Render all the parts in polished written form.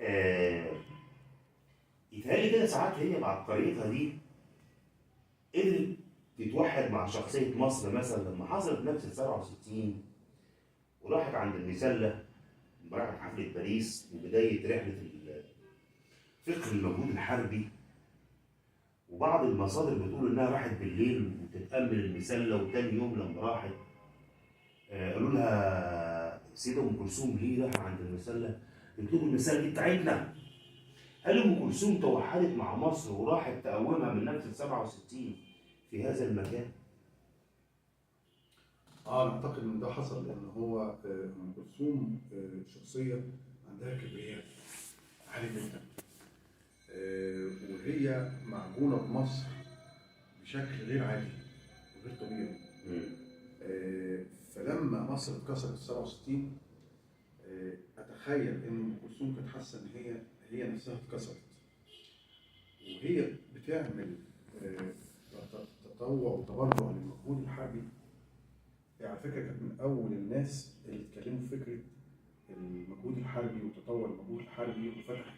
آه يتهيألي كده ساعات هي بعبقريتها دي قدرت تتوحد مع شخصية مصر، مثلا لما حصلت نكسة 67 وراحت عند المسلة، لما راحت حفلة باريس وبداية رحلة فقه المجهود الحربي. وبعض المصادر بتقول انها راحت بالليل وتتأمل المسلة، وتاني يوم لما راحت قالوا لها سيدة ام كلثوم ليه رايحة عند المسلة؟ قلت لهم المسلة دي بتاعتنا. هل ام كلثوم توحدت مع مصر وراحت تقومها من نكسة 67 في هذا المكان؟ انا اعتقد ان ده حصل، لان هو ام كلثوم شخصيه عندها كبرياء عالي جدا، وهي معجونه بمصر بشكل غير عادي وغير طبيعي. فلما مصر اتكسرت في 67 اتخيل ان ام كلثوم كانت حاسه ان هي نفسها اتكسرت، وهي بتعمل تطوع وتبرع للمجهود الحربي. على فكره كانت من اول الناس اللي اتكلموا في فكره المجهود الحربي وتطور المجهود الحربي، وفتح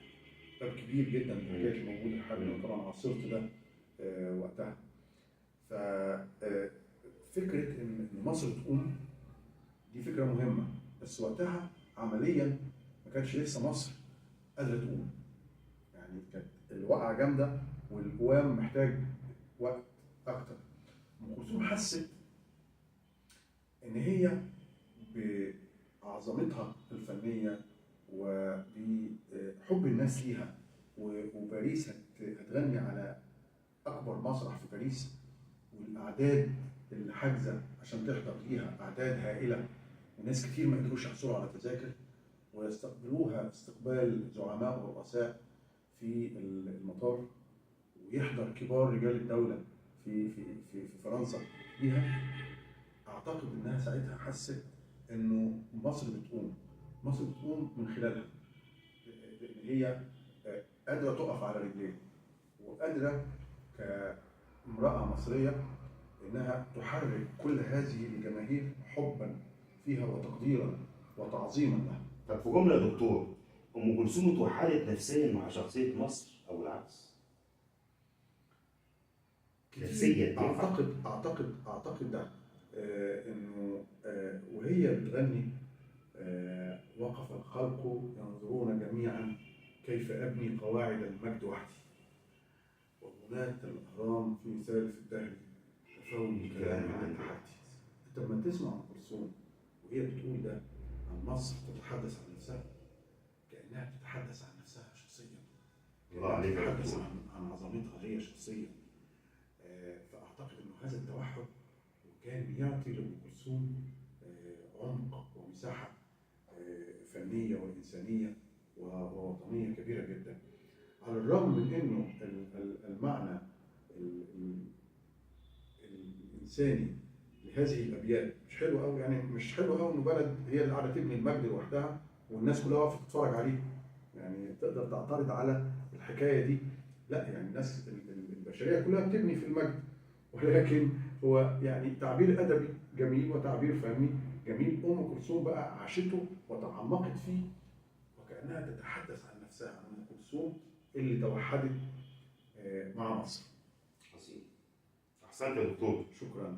باب كبير جدا في حكايه المجهود الحربي، وطبعا عاصرت ده وقتها. ففكره ان مصر تقوم دي فكره مهمه، بس وقتها عمليا ما كانتش لسه مصر قادره تقوم، يعني كانت الوقعه جامده والقوام محتاج وقت اكتر. ام كلثوم حست ان هي بعظمتها الفنيه وبحب الناس ليها، وباريس هتغني على اكبر مسرح في باريس، والاعداد اللي حاجزه عشان تحضر ليها اعداد هائله، وناس كتير ما قدروش يحصلوا على تذاكر، ويستقبلوها استقبال زعماء ورؤساء في المطار، ويحضر كبار رجال الدوله في فرنسا ليها. اعتقد انها ساعتها حست انه مصر بتقوم من خلالها، ان هي قادره تقف على رجليها، وقادره كامراه مصريه انها تحرك كل هذه الجماهير حبا فيها وتقديرا وتعظيما لها. طب في جمله يا دكتور، ام كلثوم اتوحدت نفسيا مع شخصيه مصر او العكس؟ نفسيا اعتقد ده انه وهي بتغني وقف الخلق ينظرون جميعا كيف ابني قواعد المجد وحدي، وبناة الاهرام في ثالث الدهر كفوني كلام عن تحدي. انت لما تسمع ام كلثوم وهي بتقول ده عن مصر، تتحدث عن نفسها كانها بتتحدث عن نفسها شخصيا، تتحدث عن عظمتها هي شخصيا. فاعتقد انه هذا التوحد كان بيعطي لأم كلثوم عمق ومساحة فنية وإنسانية ووطنية كبيرة جدا، على الرغم من إنه المعنى الإنساني لهذه الأبيات مش حلو قوي، يعني مش حلو قوي إنه بلد هي اللي قاعدة تبني المجد لوحدها والناس كلها واقفة تتفرج عليه. يعني تقدر تعترض على الحكاية دي، لا، يعني الناس البشرية كلها بتبني في المجد، ولكن هو يعني تعبير أدبي جميل وتعبير فني جميل. أم كلثوم بقى عاشته وتعمقت فيه، وكأنها تتحدث عن نفسها، عن أم كلثوم اللي توحدت مع مصر. عظيم. أحسنت يا دكتور. شكرا.